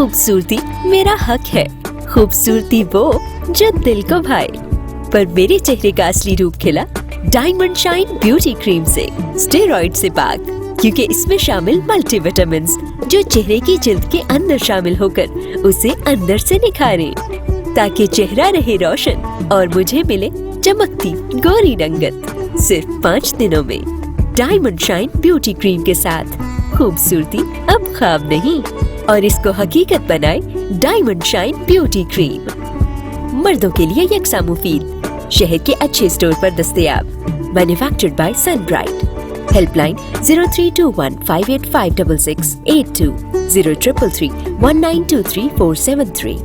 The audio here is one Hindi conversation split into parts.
खूबसूरती मेरा हक है, खूबसूरती वो जो दिल को भाए। पर मेरे चेहरे का असली रूप खिला डायमंड शाइन ब्यूटी क्रीम से, स्टेरॉइड से पाक, क्योंकि इसमें शामिल मल्टीविटामिन्स जो चेहरे की जिल्द के अंदर शामिल होकर उसे अंदर से निखारें, ताकि चेहरा रहे रोशन और मुझे मिले चमकती गोरी रंगत। सिर्फ 5 दिनों में डायमंड शाइन ब्यूटी क्रीम के साथ खूबसूरती अब ख्वाब नहीं, और इसको हकीकत बनाए डायमंड शाइन ब्यूटी क्रीम। मर्दों के लिए यकसा मुफीद, शहर के अच्छे स्टोर पर दस्तयाब। Manufactured by Sunbright. हेल्पलाइन 0321585662, 033319234373।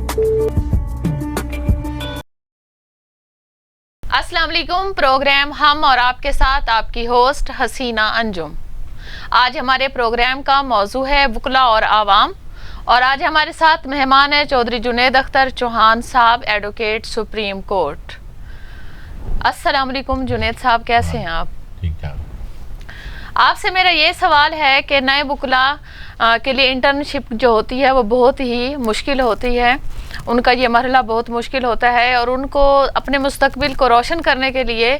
अस्सलाम वालेकुम। प्रोग्राम हम और आपके साथ आपकी होस्ट हसीना अंजुम। आज हमारे प्रोग्राम का मौजू है वकला और आवाम, और आज हमारे साथ मेहमान है चौधरी जुनेद अख्तर चौहान साहब, एडवोकेट सुप्रीम कोर्ट। अस्सलाम वालेकुम जुनेद साहब, कैसे हैं आप? ठीक ठाक। आपसे मेरा ये सवाल है कि नए वकला के लिए इंटर्नशिप जो होती है वो बहुत ही मुश्किल होती है, उनका ये मरहला बहुत मुश्किल होता है, और उनको अपने मुस्तकबिल को रोशन करने के लिए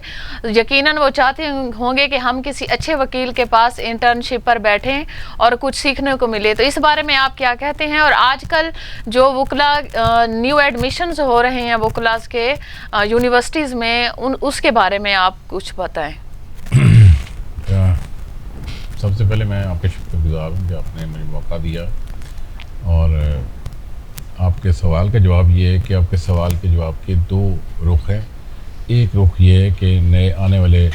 यकीनन वो चाहते होंगे कि हम किसी अच्छे वकील के पास इंटर्नशिप पर बैठें और कुछ सीखने को मिले। तो इस बारे में आप क्या कहते हैं? और आजकल जो वकला न्यू एडमिशन्स हो रहे हैं वकलास के यूनिवर्सिटीज़ में, उसके बारे में आप कुछ बताएं। सबसे पहले मैं आपके शुक्रगुजार हूँ कि आपने मुझे मौका दिया, और आपके सवाल का जवाब ये है कि आपके सवाल के जवाब के दो रुख हैं। एक रुख ये है कि नए आने वाले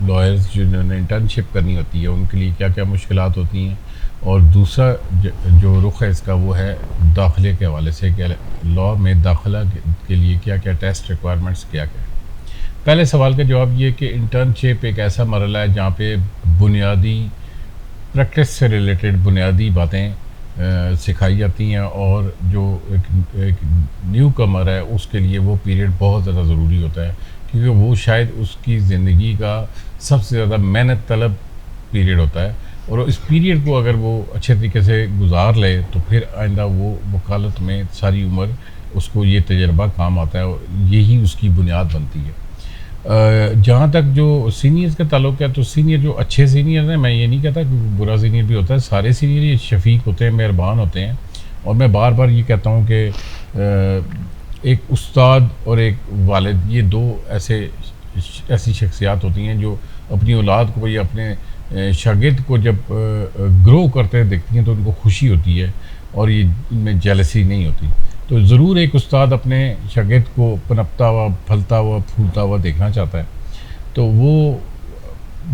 लॉयर्स जिन्होंने इंटर्नशिप करनी होती है उनके लिए क्या क्या मुश्किलात होती हैं, और दूसरा जो रुख है इसका वो है दाखिले के हवाले से कि लॉ में दाखिला के लिए क्या क्या टेस्ट रिक्वायरमेंट्स क्या क्या। पहले सवाल का जवाब ये कि इंटर्नशिप एक ऐसा मरहला है जहाँ पे बुनियादी प्रैक्टिस से रिलेटेड बुनियादी बातें सिखाई जाती हैं, और जो एक न्यू कमर है उसके लिए वो पीरियड बहुत ज़्यादा ज़रूरी होता है, क्योंकि वो शायद उसकी ज़िंदगी का सबसे ज़्यादा मेहनत तलब पीरियड होता है, और इस पीरियड को अगर वो अच्छे तरीके से गुजार ले तो फिर आइंदा वो वकालत में सारी उम्र उसको ये तजर्बा काम आता है, और यही उसकी बुनियाद बनती है। जहाँ तक जो सीनियर्स का ताल्लुक है, तो सीनियर जो अच्छे सीनियर हैं, मैं ये नहीं कहता कि बुरा सीनियर भी होता है, सारे सीनियर ये शफीक होते हैं, मेहरबान होते हैं, और मैं बार बार ये कहता हूँ कि एक उस्ताद और एक वालिद, ये दो ऐसी शख्सियात होती हैं जो अपनी औलाद को या अपने शागिर्द को जब ग्रो करते देखती हैं तो उनको खुशी होती है, और ये इनमें जेलसी नहीं होती। तो ज़रूर एक उस्ताद अपने शागिर्द को पनपता हुआ, फलता हुआ, फूलता हुआ देखना चाहता है। तो वो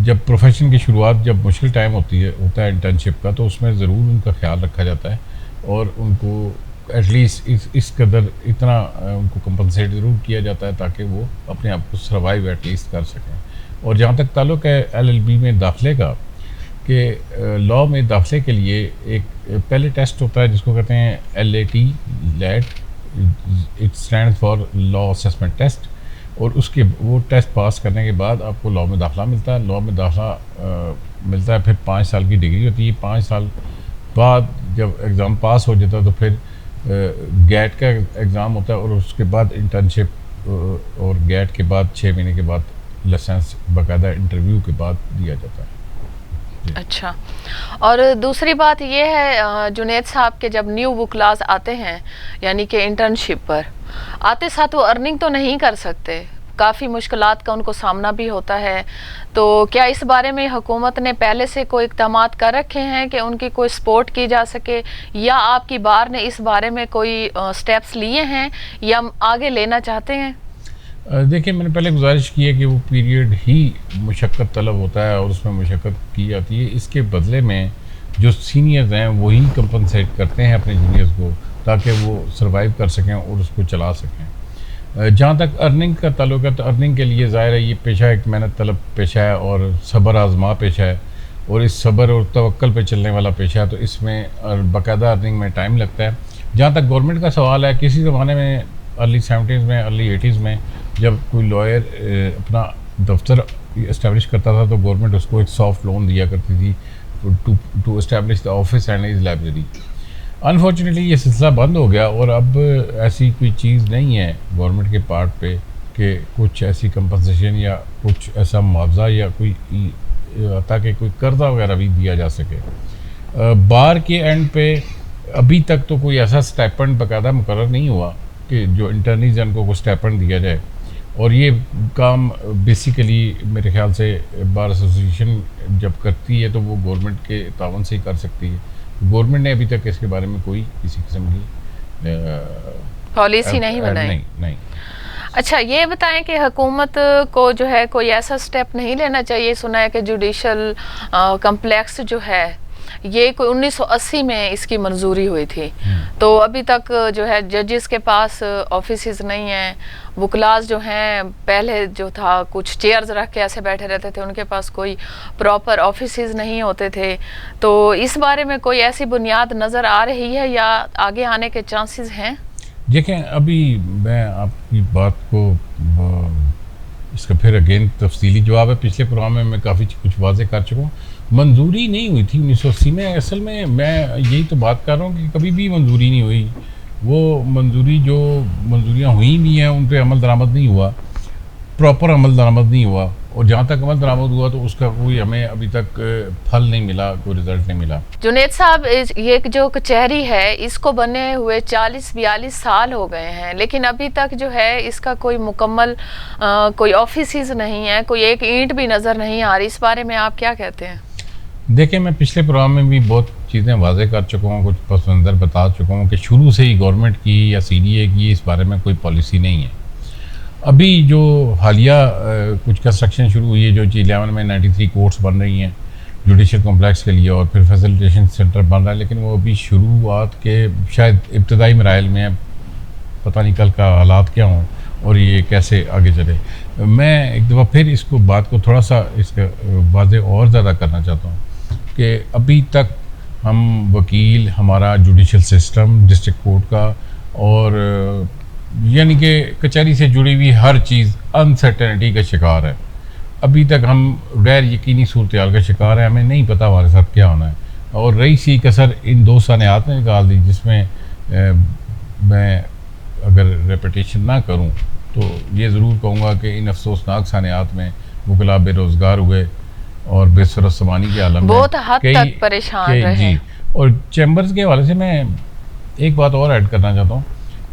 जब प्रोफेशन की शुरुआत, जब मुश्किल टाइम होता है इंटर्नशिप का, तो उसमें ज़रूर उनका ख्याल रखा जाता है, और उनको एटलीस्ट इस कदर इतना उनको कंपनसेट ज़रूर किया जाता है ताकि वो अपने आप को सर्वाइव एटलीस्ट कर सकें। और जहाँ तक ताल्लुक़ है LLB में दाखिले का, कि लॉ में दाखिले के लिए एक पहले टेस्ट होता है जिसको कहते हैं LAT, it stand for law assessment test, और उसके वो टेस्ट पास करने के बाद आपको लॉ में दाखिला मिलता है। लॉ में दाखिला मिलता है, फिर 5 साल की डिग्री होती है। 5 साल बाद जब एग्ज़ाम पास हो जाता है तो फिर गैट का एग्ज़ाम होता है, और उसके बाद इंटर्नशिप, और गैट के बाद 6 महीने के बाद लाइसेंस बाकायदा इंटरव्यू के बाद दिया जाता है। अच्छा, और दूसरी बात ये है जुनेद साहब के जब न्यू वकलास आते हैं, यानी कि इंटर्नशिप पर आते साथ वो अर्निंग तो नहीं कर सकते, काफ़ी मुश्किलात का उनको सामना भी होता है। तो क्या इस बारे में हुकूमत ने पहले से कोई इक़दामात कर रखे हैं कि उनकी कोई सपोर्ट की जा सके, या आपकी बार ने इस बारे में कोई स्टेप्स लिए हैं या आगे लेना चाहते हैं? देखिए, मैंने पहले गुजारिश की है कि वो पीरियड ही मुशक्क़त तलब होता है और उसमें मुशक्क़त की जाती है। इसके बदले में जो सीनियर्स हैं वही कंपनसेट करते हैं अपने जूनियर्स को, ताकि वो सर्वाइव कर सकें और उसको चला सकें। जहाँ तक अर्निंग का ताल्लुक है, तो अर्निंग के लिए ज़ाहिर है ये पेशा एक मेहनत तलब पेशा है और सब्र आज़मा पेशा है, और इस सब्र और तवक्कल पे चलने वाला पेशा है, तो इसमें बाकायदा अर्निंग में टाइम लगता है। जहाँ तक गवर्नमेंट का सवाल है, किसी ज़माने में अर्ली 70s में, अर्ली 80s में जब कोई लॉयर अपना दफ्तर इस्टेब्लिश करता था तो गवर्नमेंट उसको एक सॉफ्ट लोन दिया करती थी to establish the office and is library. Unfortunately ये सिलसिला बंद हो गया और अब ऐसी कोई चीज़ नहीं है गवर्नमेंट के पार्ट पे कि कुछ ऐसी कंपनसेशन या कुछ ऐसा मुआवजा या कोई ताकि कोई कर्जा वगैरह भी दिया जा सके। बार के एंड पे अभी तक तो कोई ऐसा स्टाइपेंड बाकायदा मुकर्रर नहीं हुआ कि जो इंटर्नीज हैं उनको कोई स्टाइपेंड दिया जाए, और ये काम बेसिकली मेरे ख्याल से बार एसोसिएशन जब करती है तो वो गवर्नमेंट के तावन से ही कर सकती है। गवर्नमेंट ने अभी तक इसके बारे में कोई किसी किस्म की पॉलिसी नहीं बनाई। नहीं। अच्छा, ये बताएं कि हुकूमत को जो है कोई ऐसा स्टेप नहीं लेना चाहिए। सुना है कि जुडिशल कम्प्लेक्स जो है ये कोई 1980 में इसकी मंजूरी हुई थी, तो अभी तक जो है जजेस के पास ऑफिसेज नहीं हैं, वकलाज जो हैं पहले जो था कुछ चेयर्स रख के ऐसे बैठे रहते थे, उनके पास कोई प्रॉपर ऑफिसेज नहीं होते थे। तो इस बारे में कोई ऐसी बुनियाद नज़र आ रही है या आगे आने के चांसेस हैं? देखें, अभी मैं आपकी बात को इसका फिर अगेन तफसीली जवाब है, पिछले प्रोग्राम में मैं काफ़ी कुछ वाज़े कर चुका हूँ। मंजूरी नहीं हुई थी 1980 में। असल में मैं यही तो बात कर रहा हूँ कि कभी भी मंजूरी नहीं हुई। वो मंजूरी जो मंजूरियाँ हुई भी हैं उन पर अमल दरामद नहीं हुआ, प्रॉपर अमल दरामद नहीं हुआ, और जहाँ तक अमल दरामद हुआ तो उसका कोई हमें अभी तक फल नहीं मिला, कोई रिजल्ट नहीं मिला। जुनेद साहब, ये जो कचहरी है इसको बने हुए 40-42 साल हो गए हैं, लेकिन अभी तक जो है इसका कोई मुकम्मल कोई ऑफिसेज नहीं है, कोई एक ईंट भी नज़र नहीं आ रही। इस बारे में आप क्या कहते हैं? देखिए, मैं पिछले प्रोग्राम में भी बहुत चीज़ें वाज़े कर चुका हूँ, कुछ पस मंज़र बता चुका हूँ कि शुरू से ही गवर्नमेंट की या CDA की इस बारे में कोई पॉलिसी नहीं है। अभी जो हालिया कुछ कंस्ट्रक्शन शुरू हुई है, जो G11 में 93 कोर्ट्स बन रही हैं जुडिशल कॉम्प्लेक्स के लिए और फिर फैसिलिटेशन सेंटर बन रहा है, लेकिन वो अभी शुरुआत के शायद इब्तदाई मराइल में, पता नहीं कल का हालात क्या हों और ये कैसे आगे चले। मैं एक दफ़ा फिर इसको बात को थोड़ा सा इसका वाज़े और ज़्यादा करना चाहता हूँ कि अभी तक हम वकील, हमारा जुडिशल सिस्टम डिस्ट्रिक्ट कोर्ट का और यानी कि कचहरी से जुड़ी हुई हर चीज़ अनसर्टेनिटी का शिकार है। अभी तक हम गैर यकीनी सूरत का शिकार है, हमें नहीं पता हमारे साथ क्या होना है। और रही सी कसर इन 2 सानियात ने निकाल दी, जिसमें मैं अगर रेपिटेशन ना करूं तो ये ज़रूर कहूँगा कि इन अफसोसनाक सानियात में वकला बेरोज़गार हुए और बेसरत समानी के आलम में बहुत हद तक परेशान रहे। जी, और चैम्बर्स के हवाले से मैं एक बात और ऐड करना चाहता हूँ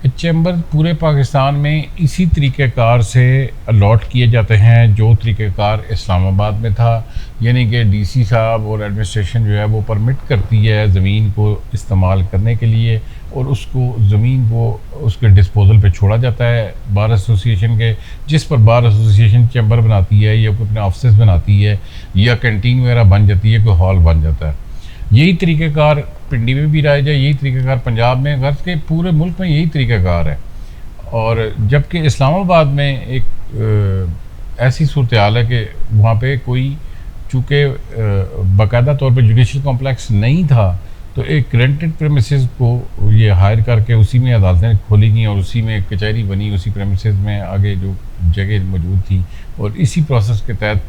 कि चैम्बर पूरे पाकिस्तान में इसी तरीक़ेकार से अलॉट किए जाते हैं जो तरीक़ेकार इस्लामाबाद में था, यानी कि DC साहब और एडमिनिस्ट्रेशन जो है वो परमिट करती है ज़मीन को इस्तेमाल करने के लिए, और उसको ज़मीन को उसके डिस्पोजल पे छोड़ा जाता है बार एसोसिएशन के, जिस पर बार एसोसिएशन चैम्बर बनाती है या कोई अपने ऑफिस बनाती है या कैंटीन वगैरह बन जाती है, कोई हॉल बन जाता है। यही तरीक़ेकार पिंडी में भी रहा जाए, यही तरीक़ेकार पंजाब में, गर्ज के पूरे मुल्क में यही तरीक़ेकार है। और जबकि इस्लामाबाद में एक ऐसी सूरत हाल है कि वहाँ पे कोई चूँकि बाकायदा तौर पे जुडिशल कॉम्प्लेक्स नहीं था, तो एक रेंटेड प्रेमिसेस को ये हायर करके उसी में अदालतें खोली गई और उसी में कचहरी बनी, उसी प्रेमिसेस में आगे जो जगह मौजूद थी, और इसी प्रोसेस के तहत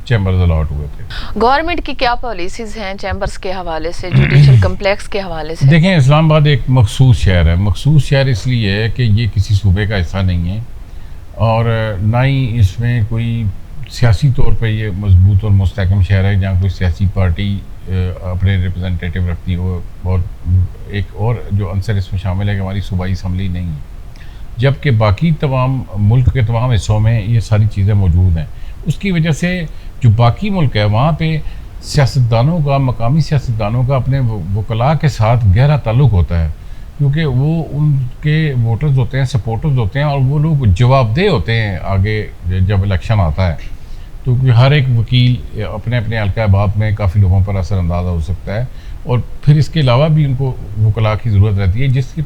चैम्बर्स अलॉट हुए थे। गवर्नमेंट की क्या पॉलिसीज़ हैं चैम्बर्स के हवाले से, जुडिशल कम्प्लेक्स के हवाले से? देखें, इस्लामाबाद एक मखसूस शहर है। मखसूस शहर इसलिए है कि ये किसी सूबे का हिस्सा नहीं है और ना ही इसमें कोई सियासी तौर पे ये मजबूत और मुस्तहकम शहर है जहाँ कोई सियासी पार्टी अपने रिप्रेजेंटेटिव रखती हो। और एक और जो अंसर इसमें शामिल है कि हमारी सूबाई असम्बली नहीं है, जबकि बाकी तमाम मुल्क के तमाम हिस्सों में ये सारी चीज़ें मौजूद हैं। उसकी वजह से जो बाकी मुल्क है वहाँ पे सियासतदानों का, मकामी सियासतदानों का अपने वकला के साथ गहरा ताल्लुक़ होता है, क्योंकि वो उनके वोटर्स होते हैं, सपोर्टर्स होते हैं, और वो लोग जवाबदेह होते हैं आगे जब इलेक्शन आता है। तो हर एक वकील अपने अपने हल्का बात में काफ़ी लोगों पर असरअंदाज हो सकता है, और फिर इसके अलावा भी उनको वकला की ज़रूरत रहती है, जिसकी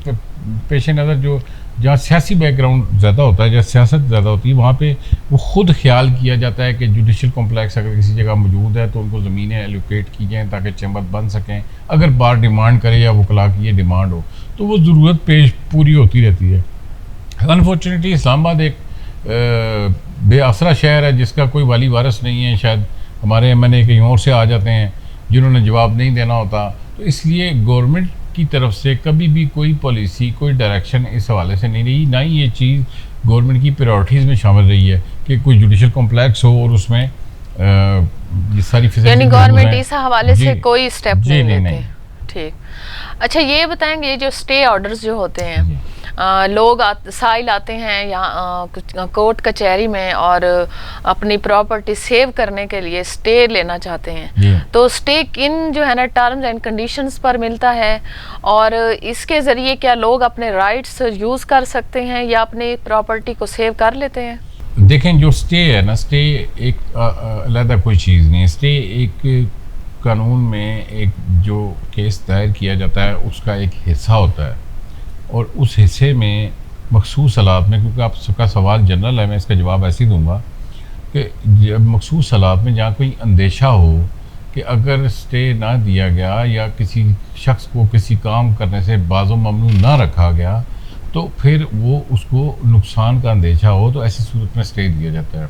पेश नज़र जो जहाँ सियासी बैकग्राउंड ज़्यादा होता है, जहाँ सियासत ज़्यादा होती है, वहाँ पे वो ख़ुद ख्याल किया जाता है कि जुडिशल कॉम्प्लेक्स अगर किसी जगह मौजूद है तो उनको ज़मीनें एलोकेट की जाएँ ताकि चैम्बर बन सकें। अगर बार डिमांड करे या वकला की ये डिमांड हो तो वो ज़रूरत पूरी होती रहती है। अनफॉर्चुनेटली इस्लामाबाद एक बेआसरा शहर है जिसका कोई वाली वारिस नहीं है। शायद हमारे MNA कहीं और से आ जाते हैं जिन्होंने जवाब नहीं देना होता, तो इसलिए गवर्नमेंट की तरफ से कभी भी कोई पॉलिसी, कोई डायरेक्शन इस हवाले से नहीं रही, ना ही ये चीज़ गवर्नमेंट की प्रायोरिटीज़ में शामिल रही है कि कोई जुडिशल कॉम्प्लेक्स हो और उसमें ये सारी यानी गवर्नमेंट इस हवाले से कोई स्टेप नहीं लेते। नहीं। ठीक, अच्छा ये बताएंगे, ये जो स्टे ऑर्डर्स जो होते हैं, लोग साइल आते हैं यहाँ कोर्ट कचहरी में और अपनी प्रॉपर्टी सेव करने के लिए स्टे लेना चाहते हैं, तो स्टे किन जो है ना टर्म्स एंड कंडीशंस पर मिलता है, और इसके ज़रिए क्या लोग अपने राइट्स यूज़ कर सकते हैं या अपनी प्रॉपर्टी को सेव कर लेते हैं? देखें, जो स्टे है ना, स्टे एक अलग कोई चीज़ नहीं है। स्टे एक कानून में एक जो केस दायर किया जाता है उसका एक हिस्सा होता है, और उस हिस्से में मखसूस हालात में, क्योंकि आप सबका सवाल जनरल है, मैं इसका जवाब ऐसे ही दूंगा कि मखसूस हालात में जहाँ कोई अंदेशा हो कि अगर स्टे ना दिया गया या किसी शख्स को किसी काम करने से बाज़ो ममनू ना रखा गया, तो फिर वो उसको नुकसान का अंदेशा हो, तो ऐसी सूरत में स्टे दिया जाता है।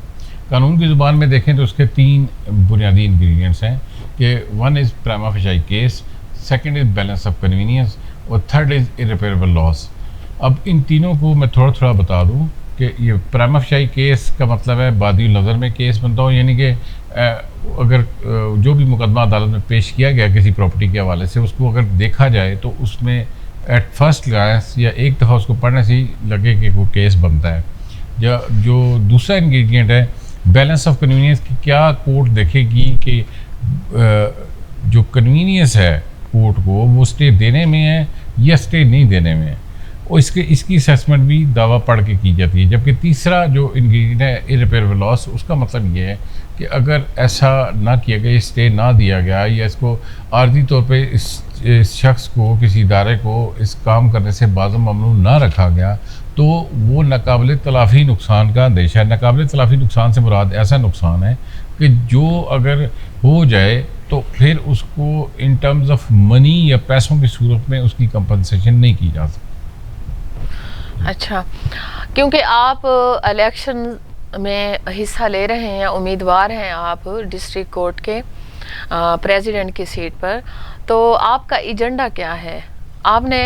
कानून की ज़ुबान में देखें तो उसके 3 बुनियादी इंग्रेडिएंट्स हैं कि 1 is prima facie case, 2 is balance of convenience, और 3 इज़ इर्रिपेरेबल लॉस। अब इन तीनों को मैं थोड़ा थोड़ा बता दूं कि ये प्राइमा फेशियाई केस का मतलब है बादी नज़र में केस बनता हो, यानी कि अगर जो भी मुकदमा अदालत में पेश किया गया किसी प्रॉपर्टी के हवाले से, उसको अगर देखा जाए तो उसमें एट फर्स्ट ग्लांस या एक दफ़ा उसको पढ़ने से ही लगे कि वो केस बनता है। या जो दूसरा इंग्रेडिएंट है बैलेंस ऑफ कन्वीनियंस, की क्या कोर्ट देखेगी कि जो कन्वीनियंस है कोर्ट को वो स्टे देने में है या स्टे नहीं देने में है, और इसकी असेसमेंट भी दावा पढ़ के की जाती है। जबकि तीसरा जो इंग्रेडिएंट है इर्रिपेरेबल लॉस, उसका मतलब ये है कि अगर ऐसा ना किया गया, स्टे ना दिया गया या इसको आर्जी तौर पे इस शख्स को, किसी इदारे को इस काम करने से बाज़ ममनू ना रखा गया, तो वो नाकाबिल तलाफ़ी नुकसान का अंदेशा है। नाकाबिल तलाफ़ी नुकसान से मुराद ऐसा नुकसान है कि जो अगर हो जाए तो फिर उसको इन टर्म्स ऑफ मनी या पैसों की सूरत में उसकी कंपनसेशन नहीं की जा सकती। अच्छा, क्योंकि आप इलेक्शन में हिस्सा ले रहे हैं, उम्मीदवार हैं आप डिस्ट्रिक्ट कोर्ट के प्रेसिडेंट की सीट पर, तो आपका एजेंडा क्या है? आपने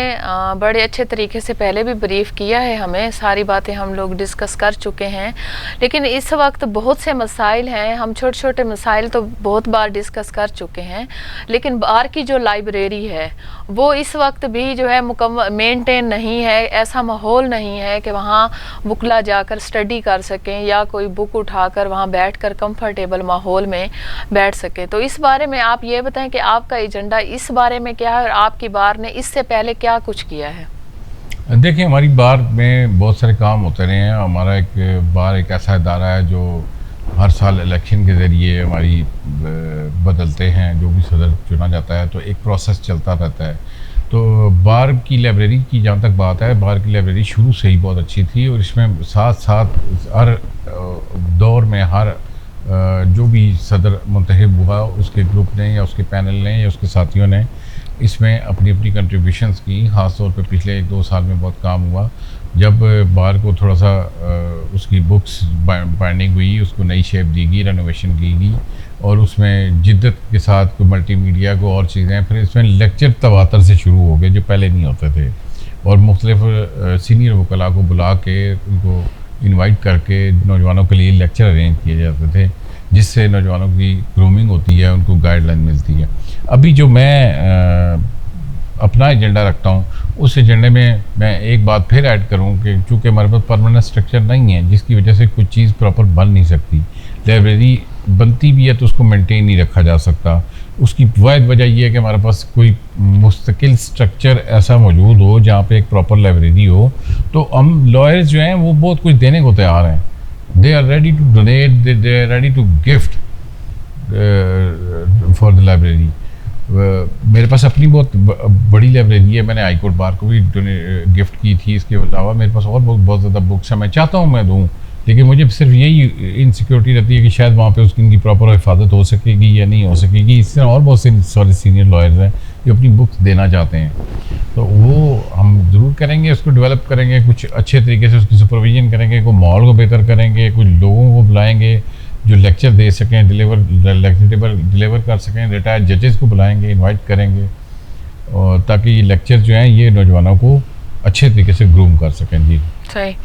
बड़े अच्छे तरीके से पहले भी ब्रीफ किया है हमें, सारी बातें हम लोग डिस्कस कर चुके हैं, लेकिन इस वक्त बहुत से मसाइल हैं। हम छोटे छोटे मसाइल तो बहुत बार डिस्कस कर चुके हैं, लेकिन बाहर की जो लाइब्रेरी है वो इस वक्त भी जो है मुकम्मल मेंटेन नहीं है। ऐसा माहौल नहीं है कि वहाँ बुकला जाकर स्टडी कर सकें या कोई बुक उठाकर वहाँ बैठकर कंफर्टेबल माहौल में बैठ सकें। तो इस बारे में आप ये बताएं कि आपका एजेंडा इस बारे में क्या है और आपकी बार ने इससे पहले क्या कुछ किया है? देखिए, हमारी बार में बहुत सारे काम होते रहे हैं। हमारा बार एक ऐसा इदारा है जो हर साल इलेक्शन के ज़रिए हमारी बदलते हैं, जो भी सदर चुना जाता है तो एक प्रोसेस चलता रहता है। तो बार की लाइब्रेरी की जहाँ तक बात है, बार की लाइब्रेरी शुरू से ही बहुत अच्छी थी, और इसमें साथ साथ हर दौर में हर जो भी सदर मुंतखब हुआ उसके ग्रुप ने या उसके पैनल ने या उसके साथियों ने इसमें अपनी अपनी कंट्रीब्यूशंस की। ख़ास तौर पे पिछले 1-2 साल में बहुत काम हुआ, जब बार को थोड़ा सा उसकी बुक्स बाइंडिंग हुई, उसको नई शेप दी गई, रेनोवेशन की गई, और उसमें जिद्दत के साथ कोई मल्टीमीडिया को और चीज़ें, फिर इसमें लेक्चर तवातर से शुरू हो गए जो पहले नहीं होते थे, और मुख्तलिफ सीनियर वकला को बुला के उनको इनवाइट करके नौजवानों के लिए लेक्चर अरेंज किए जाते थे, जिससे नौजवानों की ग्रूमिंग होती है, उनको गाइडलाइन मिलती है। अभी जो मैं अपना एजेंडा रखता हूँ, उस एजेंडे में मैं एक बात फिर ऐड करूँ कि चूँकि हमारे पास परमानेंट स्ट्रक्चर नहीं है, जिसकी वजह से कुछ चीज़ प्रॉपर बन नहीं सकती। लाइब्रेरी बनती भी है तो उसको मेंटेन नहीं रखा जा सकता। उसकी वाहिद वजह यह है कि हमारे पास कोई मुस्तकिल स्ट्रक्चर ऐसा मौजूद हो जहाँ पे एक प्रॉपर लाइब्रेरी हो, तो हम लॉयर्स जो हैं वो बहुत कुछ देने को तैयार हैं। They are ready to donate, they are ready to gift for the library. मेरे पास अपनी बहुत बड़ी लाइब्रेरी है, मैंने हाई कोर्ट बार को भी गिफ्ट की थी। इसके अलावा मेरे पास और बहुत ज़्यादा बुक्स हैं, मैं चाहता हूँ मैं दूँ, लेकिन मुझे सिर्फ यही इनसिक्योरिटी रहती है कि शायद वहाँ पे उसकी इनकी प्रॉपर हिफाजत हो सकेगी या नहीं हो सकेगी। इस तरह और बहुत से सारे सीनियर लॉयर्स हैं जो अपनी बुक्स देना चाहते हैं, तो वो हम ज़रूर करेंगे, उसको डेवलप करेंगे, कुछ अच्छे तरीके से उसकी सुपरविजन करेंगे, कुछ माहौल को बेहतर करेंगे, कुछ लोगों को बुलाएंगे जो लेक्चर दे सकें, डिलीवर कर सकें, रिटायर्ड जजेस को बुलाएंगे, इनवाइट करेंगे, और ताकि ये लेक्चर जो हैं ये नौजवानों को अच्छे तरीके से ग्रूम कर सकें। जी सही।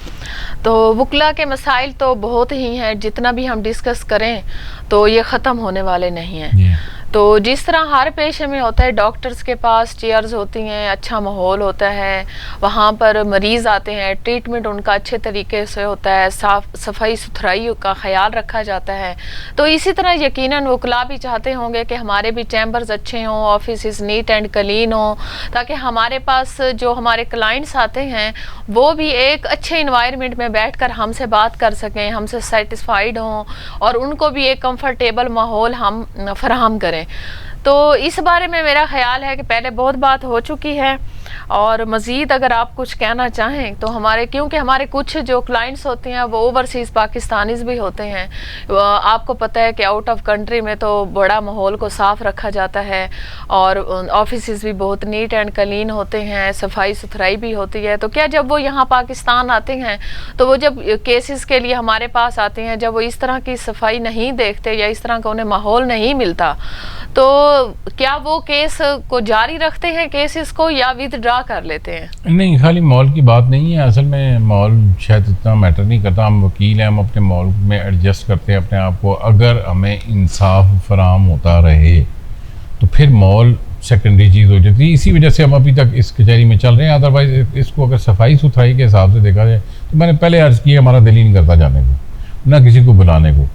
तो वकला के मसाइल तो बहुत ही हैं, जितना भी हम डिस्कस करें तो ये ख़त्म होने वाले नहीं हैं। तो जिस तरह हर पेशे में होता है, डॉक्टर्स के पास चेयर्स होती हैं, अच्छा माहौल होता है, वहाँ पर मरीज़ आते हैं, ट्रीटमेंट उनका अच्छे तरीके से होता है, साफ़ सफाई सुथराई का ख्याल रखा जाता है। तो इसी तरह यकीनन वकला भी चाहते होंगे कि हमारे भी चैम्बर्स अच्छे हों, ऑफिस नीट एंड क्लीन हों, ताकि हमारे पास जो हमारे क्लाइंट्स आते हैं वो भी एक अच्छे इन्वायरमेंट में बैठकर हमसे बात कर सकें, हमसे सेटिस्फाइड हों और उनको भी एक कंफर्टेबल माहौल हम फराहम करें। तो इस बारे में मेरा ख्याल है कि पहले बहुत बात हो चुकी है और मज़ीद अगर आप कुछ कहना चाहें तो हमारे, क्योंकि हमारे कुछ जो क्लाइंट्स होते हैं वो ओवरसीज़ पाकिस्तानीज भी होते हैं। आपको पता है कि आउट ऑफ कंट्री में तो बड़ा माहौल को साफ़ रखा जाता है और ऑफिस भी बहुत नीट एंड क्लीन होते हैं, सफाई सुथराई भी होती है। तो क्या जब वो यहाँ पाकिस्तान आते हैं तो वो जब केसेस के लिए हमारे पास आते हैं, जब वो इस तरह की सफाई नहीं देखते या इस तरह का उन्हें माहौल नहीं मिलता, तो क्या वो केस को जारी रखते हैं केसेस को या विदड्रा कर लेते हैं? नहीं, खाली मॉल की बात नहीं है। असल में मॉल शायद इतना मैटर नहीं करता। हम वकील हैं, हम अपने मॉल में एडजस्ट करते हैं अपने आप को। अगर हमें इंसाफ फराहम होता रहे तो फिर मॉल सेकेंडरी चीज़ हो जाती है। इसी वजह से हम अभी तक इस कचहरी में चल रहे हैं। अदरवाइज़ इसको अगर सफाई सुथराई के हिसाब से देखा जाए तो मैंने पहले अर्ज़ किया, हमारा दिल ही नहीं करता जाने को, ना किसी को बुलाने को।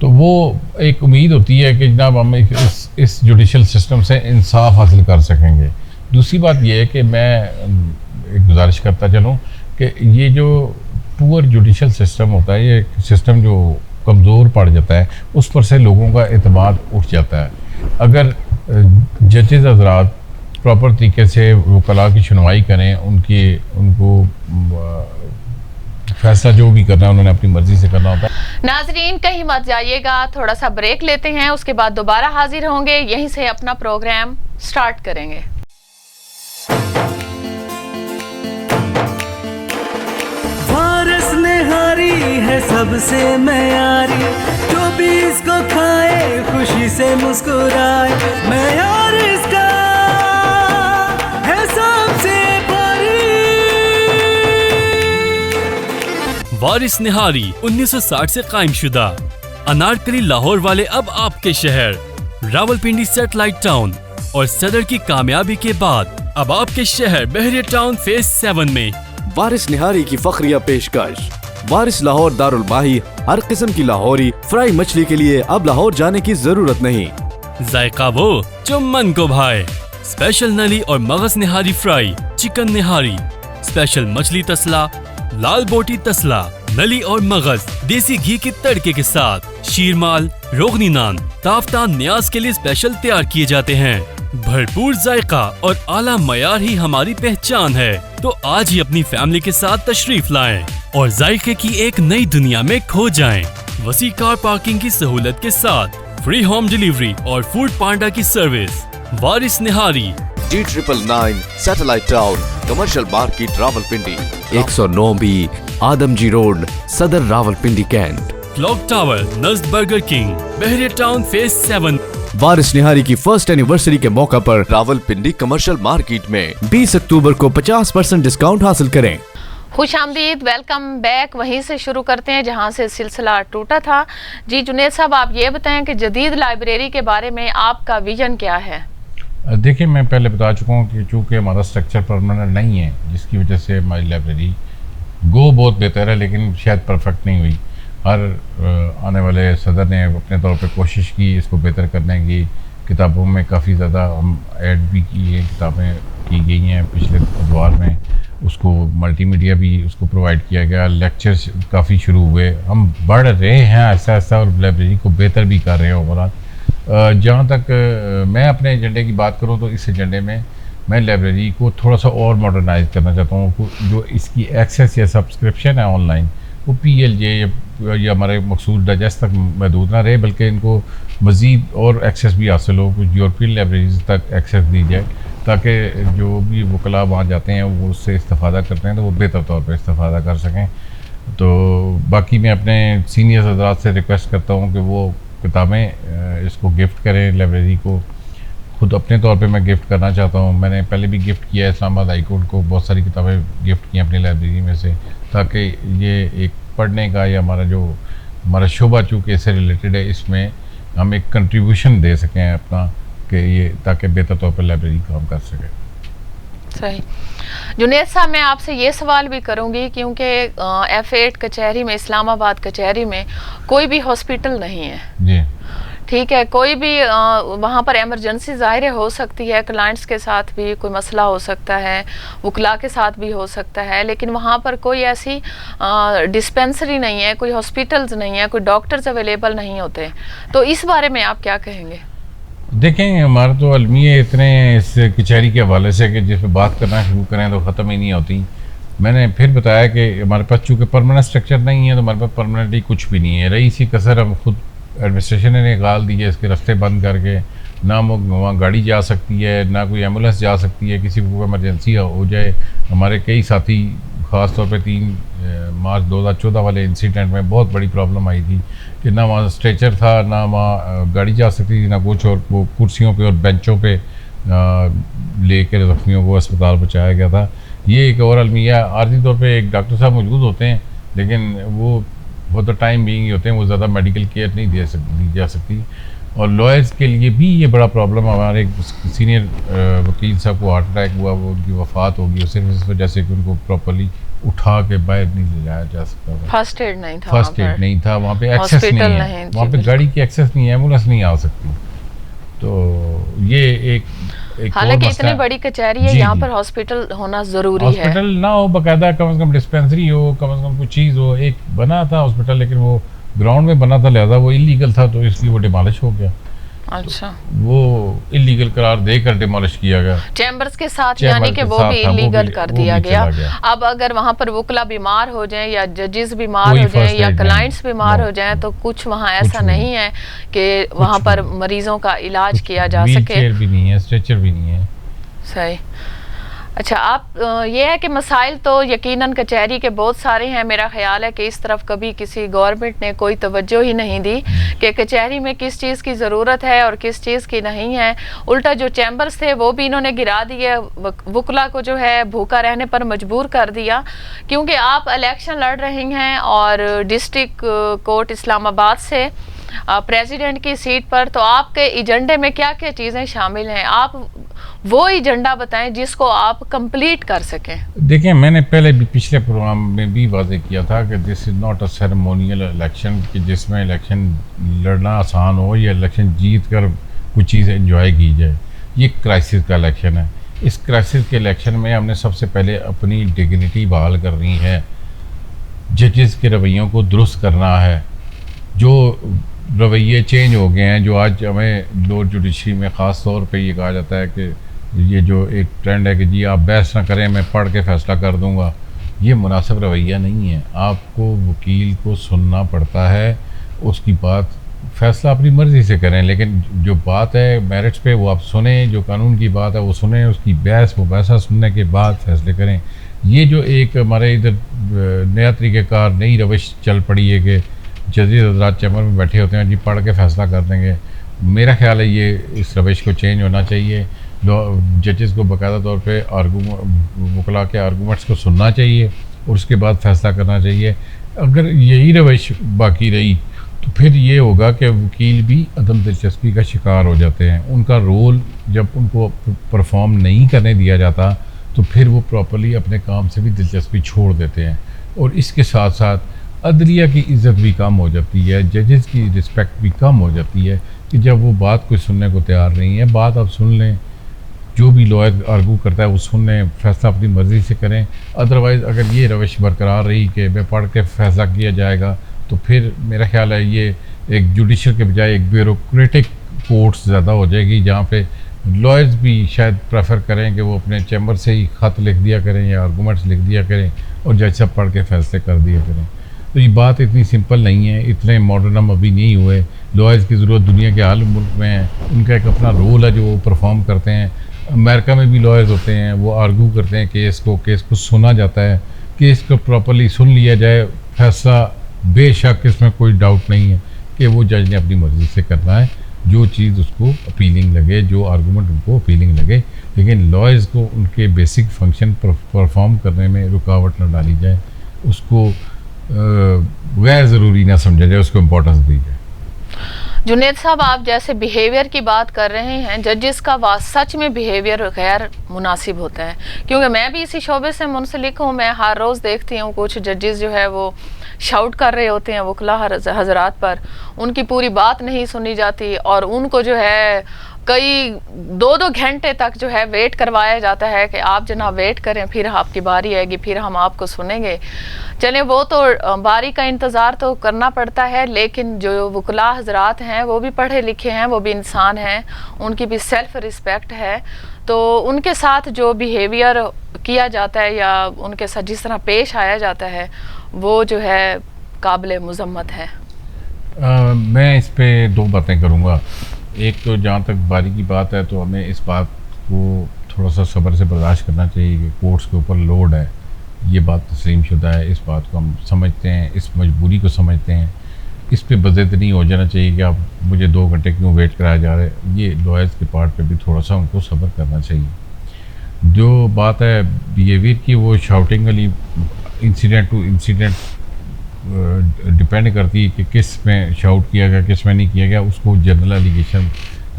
तो वो एक उम्मीद होती है कि जनाब हम इस जुडिशल सिस्टम से इंसाफ हासिल कर सकेंगे। दूसरी बात यह है कि मैं एक गुजारिश करता चलूँ कि ये जो पुअर जुडिशल सिस्टम होता है, ये सिस्टम जो कमज़ोर पड़ जाता है, उस पर से लोगों का एतमाद उठ जाता है। अगर जजेस हज़रात प्रॉपर तरीके से वकला की सुनवाई करें, उनको फैसला जो भी करना है उन्होंने अपनी मर्जी से करना होता है। नाजरीन कहीं मत जाइएगा, थोड़ा सा ब्रेक लेते हैं, उसके बाद दोबारा हाजिर होंगे, यहीं से अपना प्रोग्राम स्टार्ट करेंगे। वारिस निहारी है सबसे मयारी, जो भी इसको खाए खुशी से मुस्कुराए। मयारिस का है सबसे वारिस निहारी 1960 से कायम शुदा अनारकली लाहौर वाले अब आपके शहर रावलपिंडी सैटेलाइट टाउन और सदर की कामयाबी के बाद अब आपके शहर बहरिया टाउन फेज 7 में वारिस निहारी की फखरिया पेशकश। वारिस लाहौर दारुल बाही हर किस्म की लाहौरी फ्राई मछली के लिए अब लाहौर जाने की जरूरत नहीं। जायका वो जो मन को भाए। स्पेशल नली और मगज निहारी फ्राई, चिकन निहारी, स्पेशल मछली तसला, लाल बोटी तसला, नली और मगज देसी घी के तड़के के साथ, शीरमाल, रोगनी नान, ताफ्तान न्याज के लिए स्पेशल तैयार किए जाते हैं। भरपूर जायका और आला मयार ही हमारी पहचान है। तो आज ही अपनी फैमिली के साथ तशरीफ लाएं और जायके की एक नई दुनिया में खो जाएं। वसी कार पार्किंग की सहूलत के साथ फ्री होम डिलीवरी और फूड पांडा की सर्विस। Waris Nihari D999 Satellite Town Commercial Market Rawalpindi, 109 B Adamjee Road, Saddar Rawalpindi Cantt. Clock Tower नज़द Burger King, Bahria Town phase 7। Waris Nihari की फर्स्ट एनिवर्सरी के मौका पर रावलपिंडी कमर्शियल मार्केट में 20 अक्टूबर को 50% डिस्काउंट हासिल करें। खुश आमदीद, वेलकम बैक। वहीं से शुरू करते हैं जहां से सिलसिला टूटा था। जी जुनेद साहब, आप ये बताएं कि जदीद लाइब्रेरी के बारे में आपका विजन क्या है? देखिए, मैं पहले बता चुका हूँ कि चूँकि हमारा स्ट्रक्चर परमानेंट नहीं है, जिसकी वजह से हमारी लाइब्रेरी बहुत बेहतर है लेकिन शायद परफेक्ट नहीं हुई। हर आने वाले सदर ने अपने तौर पे कोशिश की इसको बेहतर करने की। किताबों में काफ़ी ज़्यादा हम ऐड भी किए, किताबें की गई हैं पिछले अदवार में, उसको मल्टीमीडिया भी उसको प्रोवाइड किया गया, लेक्चर्स काफ़ी शुरू हुए। हम बढ़ रहे हैं ऐसा ऐसा और लाइब्रेरी को बेहतर भी कर रहे हैं ओवरऑल। जहाँ तक मैं अपने एजेंडे की बात करूँ तो इस एजेंडे में मैं लाइब्रेरी को थोड़ा सा और मॉडर्नाइज करना चाहता हूँ। जो इसकी एक्सेस या सब्सक्रिप्शन है ऑनलाइन, वो PLJ या हमारे मखसूस डाइजेस्ट तक महदूद ना रहे, बल्कि इनको मज़ीद और एक्सेस भी हासिल हो, कुछ यूरोपियन लाइब्रेरीज तक एक्सेस दी जाए, ताकि जो भी वकला वहाँ जाते हैं वो उससे इस्तेफ़ादा करते हैं तो वो बेहतर तौर पर इस्तेफ़ादा कर सकें। तो बाकी मैं अपने सीनियर हज़रात से रिक्वेस्ट करता हूँ कि वो किताबें इसको गिफ्ट करें लाइब्रेरी को, खुद अपने तौर पे मैं गिफ्ट करना चाहता हूँ। मैंने पहले भी गिफ्ट किया है इस्लामाबाद हाई कोर्ट को, बहुत सारी किताबें गिफ्ट की अपनी लाइब्रेरी में से, ताकि ये एक पढ़ने का या हमारा शोबा चूँकि इससे रिलेटेड है, इसमें हम एक कंट्रीब्यूशन दे सकें अपना, कि ये ताकि बेहतर तौर पर लाइब्रेरी काम कर सके। सही। जुनैद साहब, मैं आपसे ये सवाल भी करूंगी क्योंकि F8 कचहरी में, इस्लामाबाद कचहरी में कोई भी हॉस्पिटल नहीं है जी, ठीक है, कोई भी वहाँ पर इमरजेंसी ज़ाहिर हो सकती है, क्लाइंट्स के साथ भी कोई मसला हो सकता है, वकला के साथ भी हो सकता है, लेकिन वहाँ पर कोई ऐसी डिस्पेंसरी नहीं है, कोई हॉस्पिटल्स नहीं है, कोई डॉक्टर्स अवेलेबल नहीं होते, तो इस बारे में आप क्या कहेंगे? देखें, हमारा तो अलमिया इतने इस कचहरी के हवाले से कि जिस पर बात करना शुरू करें तो ख़त्म ही नहीं होती। मैंने फिर बताया कि हमारे पास चूँकि परमानेंट स्ट्रक्चर नहीं है, तो हमारे पास परमानेंटली कुछ भी नहीं है। रही सी कसर हम खुद एडमिनिस्ट्रेशन ने निकाल दी है, इसके रास्ते बंद करके, ना वहाँ गाड़ी जा सकती है, ना कोई एम्बुलेंस जा सकती है, किसी को इमरजेंसी हो जाए। हमारे कई साथी, ख़ास तौर पे 3 मार्च 2014 वाले इंसिडेंट में बहुत बड़ी प्रॉब्लम आई थी कि ना वहाँ स्ट्रेचर था, ना वहाँ गाड़ी जा सकती थी, ना कुछ, और वो कुर्सियों पे और बेंचों पे लेकर ज़ख्मियों को अस्पताल पहुँचाया गया था। ये एक और अलमिया, आर्जी तौर पे एक डॉक्टर साहब मौजूद होते हैं, लेकिन वो द टाइम बीइंग ही होते हैं, वो ज़्यादा मेडिकल केयर नहीं दी जा सकती। और लॉयर्स के लिए भी ये बड़ा प्रॉब्लम। हमारे सीनियर वकील साहब को हार्ट अटैक हुआ, वो उनकी वफ़ात होगी, सिर्फ इस वजह से कि उनको प्रॉपर्ली उठा के बाहर नहीं ले जाया जा सकता था। फर्स्ट एड नहीं था, वहाँ पे एक्सेस नहीं है, वहाँ पे गाड़ी की एक्सेस नहीं है, एम्बुलेंस नहीं आ सकती। तो ये एक हालांकि इतनी बड़ी कचहरी है, यहाँ पर हॉस्पिटल होना ज़रूरी है। हॉस्पिटल ना हो, बाकायदा कम से कम डिस्पेंसरी हो, कम से कम कुछ चीज़ हो। एक बना था हॉस्पिटल, लेकिन वो ग्राउंड में बना था, लिहाजा वो इलीगल था, तो इसलिए वो डिमोलिश हो गया। अच्छा, वो इलीगल करार देकर डिमोलिश किया गया चैम्बर्स के साथ, यानी कि वो भी इलीगल कर दिया गया। अब अगर वहाँ पर वकला बीमार हो जाएं या जजेस बीमार हो जाएं या क्लाइंट्स बीमार हो जाएं, तो कुछ वहाँ ऐसा नहीं है कि वहाँ पर मरीजों का इलाज किया जा सके। व्हीलचेयर भी नहीं है, स्ट्रेचर भी नहीं है। सही। अच्छा, आप ये है कि मसाइल तो यकीनन कचहरी के बहुत सारे हैं। मेरा ख्याल है कि इस तरफ कभी किसी गवर्नमेंट ने कोई तवज्जो ही नहीं दी कि कचहरी में किस चीज़ की ज़रूरत है और किस चीज़ की नहीं है। उल्टा जो चैम्बर्स थे वो भी इन्होंने गिरा दिए, वकला को जो है भूखा रहने पर मजबूर कर दिया। क्योंकि आप इलेक्शन लड़ रही हैं और डिस्ट्रिक्ट कोर्ट इस्लामाबाद से प्रेसिडेंट की सीट पर, तो आपके एजेंडे में क्या क्या चीज़ें शामिल हैं? आप वो एजेंडा बताएं जिसको आप कंप्लीट कर सकें। देखिए, मैंने पहले भी पिछले प्रोग्राम में भी वाज़ेह किया था कि this is not a ceremonial election, कि जिसमें इलेक्शन लड़ना आसान हो या इलेक्शन जीत कर कुछ चीज़ एंजॉय की जाए। ये क्राइसिस का इलेक्शन है। इस क्राइसिस के इलेक्शन में हमने सबसे पहले अपनी डिग्निटी बहाल करनी है, जजेस के रवैयों को दुरुस्त करना है। जो रवैये चेंज हो गए हैं, जो आज हमें लोअर जुडिशरी में ख़ास तौर पे ये कहा जाता है कि ये जो एक ट्रेंड है कि जी आप बहस ना करें, मैं पढ़ के फ़ैसला कर दूंगा, ये मुनासिब रवैया नहीं है। आपको वकील को सुनना पड़ता है, उसकी बात, फ़ैसला अपनी मर्ज़ी से करें, लेकिन जो बात है मेरिट्स पे वो आप सुने, जो कानून की बात है वो सुने, उसकी बहस वो बहसा सुनने के बाद फ़ैसले करें। ये जो एक हमारे इधर नया तरीक़ेकार, नई रविश चल पड़ी है कि जजेस हज़रात चैम्बर में बैठे होते हैं, जी पढ़ के फ़ैसला कर देंगे। मेरा ख्याल है ये इस रविश को चेंज होना चाहिए। जजेस को बाकायदा तौर पे वकला के आर्गूमेंट्स को सुनना चाहिए और उसके बाद फ़ैसला करना चाहिए। अगर यही रविश बाकी रही तो फिर ये होगा कि वकील भी अदम दिलचस्पी का शिकार हो जाते हैं। उनका रोल जब उनको परफॉर्म नहीं करने दिया जाता तो फिर वो प्रॉपर्ली अपने काम से भी दिलचस्पी छोड़ देते हैं, और इसके साथ साथ अदलिया की इज़्ज़त भी कम हो जाती है, जजेस की रिस्पेक्ट भी कम हो जाती है कि जब वो बात कोई सुनने को तैयार नहीं है। बात आप सुन लें, जो भी लॉयर आर्गू करता है वो सुन लें, फ़ैसला अपनी मर्ज़ी से करें। अदरवाइज़ अगर ये रविश बरकरार रही कि मैं पढ़ के फ़ैसला किया जाएगा, तो फिर मेरा ख्याल है ये एक जुडिशल के बजाय एक ब्यूरोक्रेटिक कोर्ट्स ज़्यादा हो जाएगी, जहाँ पे लॉयर्स भी शायद प्रेफर करें कि वो अपने चैम्बर से ही ख़त लिख दिया करें या आर्गूमेंट्स लिख दिया करें और जज साहब पढ़ के फ़ैसले कर दिया करें। तो ये बात इतनी सिंपल नहीं है, इतने मॉडर्न हम अभी नहीं हुए। लॉयर्स की ज़रूरत दुनिया के हर मुल्क में है, उनका एक अपना रोल है जो वो परफॉर्म करते हैं। अमेरिका में भी लॉयर्स होते हैं, वो आर्गू करते हैं केस को सुना जाता है, केस को प्रॉपर्ली सुन लिया जाए, फैसला बेशक इसमें कोई डाउट नहीं है कि वो जज ने अपनी मर्ज़ी से करना है। जो चीज़ उसको अपीलिंग लगे, जो आर्गूमेंट उनको अपीलिंग लगे, लेकिन लॉयर्स को उनके बेसिक फंक्शन परफॉर्म करने में रुकावट न डाली जाए, उसको गैर ज़रूरी ना समझा जाए, उसको इम्पोर्टेंस दी जाए। जुनेद साहब, आप जैसे बिहेवियर की बात कर रहे हैं, जजेस का सच में बिहेवियर गैर मुनासिब होता है, क्योंकि मैं भी इसी शोबे से मुंसलिक हूँ। मैं हर रोज़ देखती हूँ कुछ जजेस जो है वो शाउट कर रहे होते हैं वकला हजरात पर, उनकी पूरी बात नहीं सुनी जाती और उनको जो है कई 2-2 घंटे तक जो है वेट करवाया जाता है कि आप जनाब वेट करें, फिर आपकी बारी आएगी, फिर हम आपको सुनेंगे। चलें, वो तो बारी का इंतज़ार तो करना पड़ता है, लेकिन जो वकला हजरात हैं वो भी पढ़े लिखे हैं, वो भी इंसान हैं, उनकी भी सेल्फ़ रिस्पेक्ट है, तो उनके साथ जो बिहेवियर किया जाता है या उनके साथ जिस तरह पेश आया जाता है वो जो है काबिल मुज़म्मत है। मैं इस पे 2 बातें करूँगा। एक तो जहाँ तक बारी की बात है, तो हमें इस बात को थोड़ा सा सब्र से बर्दाश्त करना चाहिए कि कोर्ट्स के ऊपर लोड है, ये बात तस्लीम शुदा है, इस बात को हम समझते हैं, इस मजबूरी को समझते हैं, इस पे बज़िद नहीं हो जाना चाहिए कि आप मुझे 2 घंटे क्यों वेट कराया जा रहा है। ये लॉयर्स के पार्ट पे भी थोड़ा सा उनको सब्र करना चाहिए। जो बात है बिहेवियर की, वो शाउटिंग वाली इंसिडेंट टू इंसिडेंट डिपेंड करती है कि किस में शाउट किया गया, किस में नहीं किया गया, उसको जनरल एलिगेशन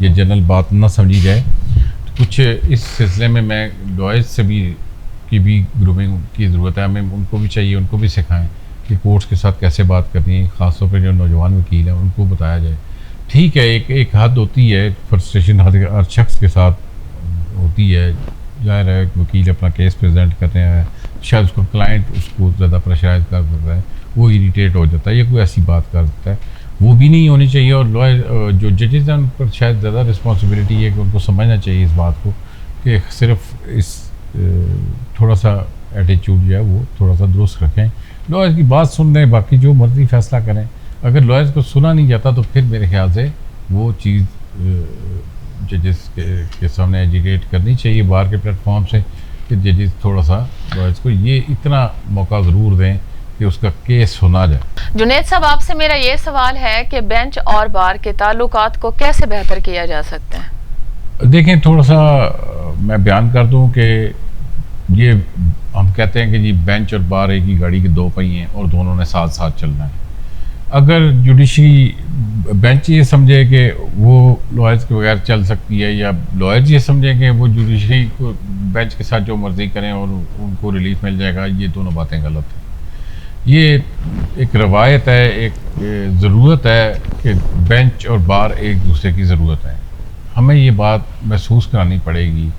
या जनरल बात ना समझी जाए। तो कुछ इस सिलसिले में मैं लॉयर्स से भी ग्रूमिंग की ज़रूरत है, हमें उनको भी चाहिए, उनको भी सिखाएं कि कोर्ट्स के साथ कैसे बात करनी है, ख़ासतौर पर जो नौजवान वकील हैं उनको बताया जाए। ठीक है, एक हद होती है, फ्रस्ट्रेशन हर शख्स के साथ होती है, जाहिर है वकील अपना केस प्रेजेंट कर रहे हैं, शायद उसका क्लाइंट उसको ज़्यादा प्रेशराइज कर देता है, वो इरिटेट हो जाता है या कोई ऐसी बात कर देता है, वो भी नहीं होनी चाहिए। और लॉयर जो जजेस हैं उन पर शायद ज़्यादा रिस्पॉन्सिबिलिटी है कि उनको समझना चाहिए इस बात को कि सिर्फ इस थोड़ा सा एटीट्यूड जो है वो थोड़ा सा दुरुस्त रखें, लॉयर्स की बात सुन लें, बाकी जो मर्जी फैसला करें। अगर लॉयर्स को सुना नहीं जाता तो फिर मेरे ख्याल से वो चीज़ जजेस के सामने एजिटेट करनी चाहिए बार के प्लेटफॉर्म से कि जजेस थोड़ा सा लॉयर्स को ये इतना मौका ज़रूर दें कि उसका केस सुना जाए। जुनेद साहब, आपसे मेरा ये सवाल है कि बेंच और बार के ताल्लुकात को कैसे बेहतर किया जा सकता है? देखें, थोड़ा सा मैं बयान कर दूं कि ये हम कहते हैं कि जी बेंच और बार एक ही गाड़ी के 2 पहिए हैं और दोनों ने साथ साथ चलना है। अगर जुडिशरी बेंच ये समझे कि वो लॉयर्स के बगैर चल सकती है, या लॉयर्स ये समझे कि वो जुडिशरी को बेंच के साथ जो मर्जी करें और उनको रिलीफ मिल जाएगा, ये दोनों बातें गलत हैं। ये एक रवायत है, एक ज़रूरत है कि बेंच और बार एक दूसरे की ज़रूरत है। हमें ये बात महसूस करानी पड़ेगी,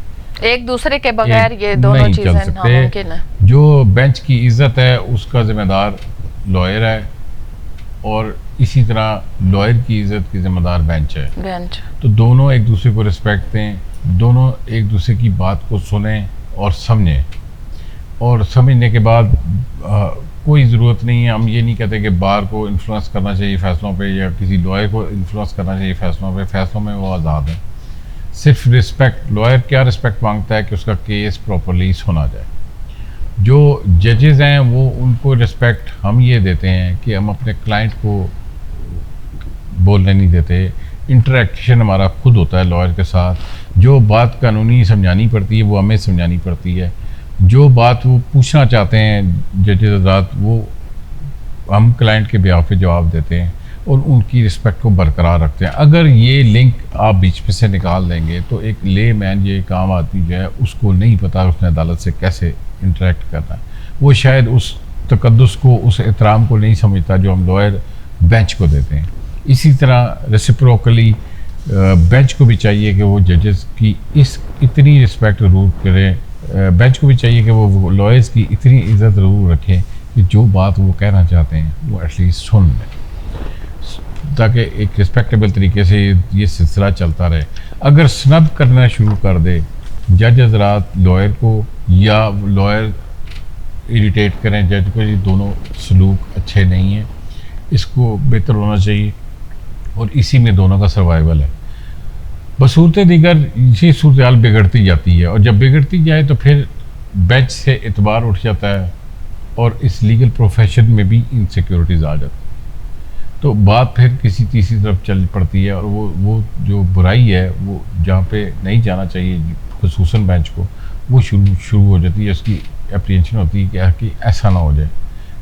एक दूसरे के बगैर ये दोनों चीज़ें नामुमकिन है। जो बेंच की इज़्ज़त है उसका ज़िम्मेदार लॉयर है, और इसी तरह लॉयर की इज़्ज़त की ज़िम्मेदार बेंच है। तो दोनों एक दूसरे को रिस्पेक्ट दें, दोनों एक दूसरे की बात को सुनें और समझें, और समझने के बाद कोई ज़रूरत नहीं है, हम ये नहीं कहते कि बार को इन्फ्लुएंस करना चाहिए फ़ैसलों पे या किसी लॉयर को इन्फ्लुएंस करना चाहिए फ़ैसलों पे। फ़ैसलों में वो आज़ाद है, सिर्फ रिस्पेक्ट, लॉयर क्या रिस्पेक्ट मांगता है कि उसका केस प्रॉपरली सुना जाए। जो जजेस हैं वो उनको रिस्पेक्ट हम ये देते हैं कि हम अपने क्लाइंट को बोलने नहीं देते, इंटरेक्शन हमारा खुद होता है लॉयर के साथ। जो बात कानूनी समझानी पड़ती है वो हमें समझानी पड़ती है, जो बात वो पूछना चाहते हैं जजेस हज़रात वो हम क्लाइंट के बिहाफ पे जवाब देते हैं और उनकी रिस्पेक्ट को बरकरार रखते हैं। अगर ये लिंक आप बीच में से निकाल देंगे तो एक ले मैन, ये काम आदमी जो है उसको नहीं पता उसने अदालत से कैसे इंटरेक्ट करना है, वो शायद उस तकद्दुस को, उस एहतराम को नहीं समझता जो हम लॉयर बेंच को देते हैं। इसी तरह रेसिप्रोकली बेंच को भी चाहिए कि वो जजेस की इतनी रिस्पेक्ट ज़रूर करें, बेंच को भी चाहिए कि वो लॉयर्स की इतनी इज़्ज़त ज़रूर रखें कि जो बात वो कहना चाहते हैं वो एटलीस्ट सुन लें, ताकि एक रिस्पेक्टेबल तरीके से ये सिलसिला चलता रहे। अगर स्नब करना शुरू कर दे जज हज़रात लॉयर को, या लॉयर इरिटेट करें जज को, ये दोनों सलूक अच्छे नहीं हैं, इसको बेहतर होना चाहिए और इसी में दोनों का सर्वाइवल है। बसूरत दीगर ये सूरत बिगड़ती जाती है, और जब बिगड़ती जाए तो फिर बेंच से एतबार उठ जाता है और इस लीगल प्रोफेशन में भी इनसिक्योरिटीज़ आ जाती है। तो बात फिर किसी तीसरी तरफ चल पड़ती है, और वो जो बुराई है वो जहाँ पे नहीं जाना चाहिए खुसूसन बेंच को, वो शुरू हो जाती है। उसकी अप्रीहेंशन होती है कि ऐसा ना हो जाए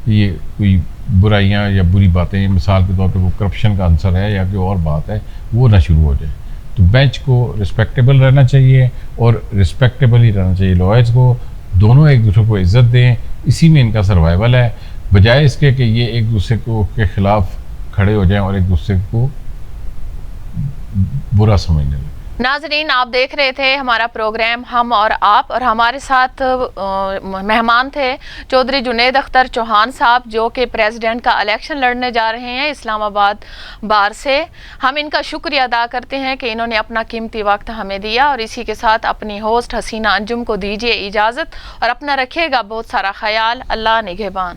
कि ये कोई बुराइयाँ या बुरी बातें, मिसाल के तौर पे वो करप्शन का आंसर है या कोई और बात है, वो ना शुरू हो जाए। तो बेंच को रिस्पेक्टेबल रहना चाहिए, और रिस्पेक्टेबल ही रहना चाहिए लॉयर्स को। दोनों एक दूसरे को इज्जत दें, इसी में इनका सर्वाइवल है, बजाय इसके कि ये एक दूसरे को के खिलाफ खड़े हो जाएं और एक दूसरे को बुरा समझने लगें। नाजरीन, आप देख रहे थे हमारा प्रोग्राम हम और आप, और हमारे साथ मेहमान थे चौधरी जुनेद अख्तर चौहान साहब, जो कि प्रेसिडेंट का इलेक्शन लड़ने जा रहे हैं इस्लामाबाद बार से। हम इनका शुक्रिया अदा करते हैं कि इन्होंने अपना कीमती वक्त हमें दिया, और इसी के साथ अपनी होस्ट हसीना अंजुम को दीजिए इजाज़त, और अपना रखिएगा बहुत सारा ख्याल। अल्लाह निगहबान।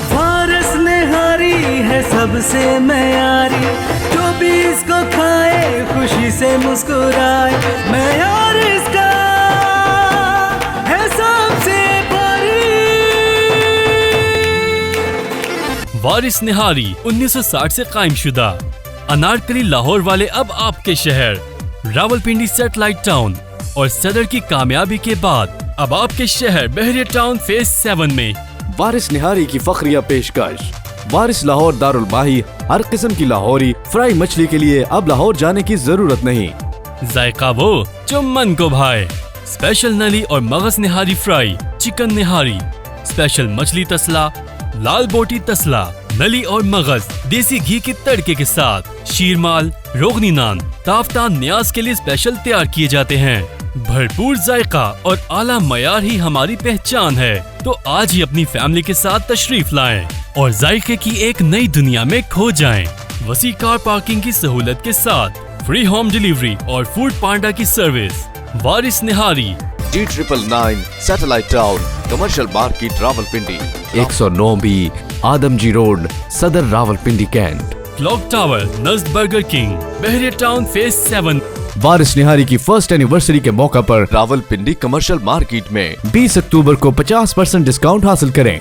वारिस निहारी है सबसे मयारी, जो भी इसको खाए खुशी से मुस्कुराए, मयार इसका है सबसे भारी। वारिस निहारी 1960 से कायम शुदा अनारकली लाहौर वाले अब आपके शहर रावलपिंडी सैटेलाइट टाउन, और सदर की कामयाबी के बाद अब आपके शहर बहरिया टाउन फेज 7 में वारिस निहारी की फखरिया पेशकश। वारिस लाहौर दारुल माही हर किस्म की लाहौरी फ्राई मछली के लिए अब लाहौर जाने की जरूरत नहीं। जायका वो जो मन को भाए। स्पेशल नली और मगज निहारी फ्राई, चिकन निहारी, स्पेशल मछली तसला, लाल बोटी तसला, नली और मगज देसी घी के तड़के के साथ, शीरमाल, रोगनी नान, ताफ्तान न्याज के लिए स्पेशल तैयार किए जाते हैं। भरपूर जायका और आला मयार ही हमारी पहचान है। तो आज ही अपनी फैमिली के साथ तशरीफ लाएं और जायके की एक नई दुनिया में खो जाएं। वसी कार पार्किंग की सहूलत के साथ फ्री होम डिलीवरी और फूड पांडा की सर्विस। Waris Nihari G999 Satellite Town Commercial Market Rawalpindi, 109B Adamjee Road Saddar Rawalpindi Cantt. Clock Tower नज़द Burger King Bahria Town phase 7। Waris Nihari की फर्स्ट एनिवर्सरी के मौका पर रावलपिंडी कमर्शियल मार्केट में 20 अक्टूबर को 50% डिस्काउंट हासिल करें।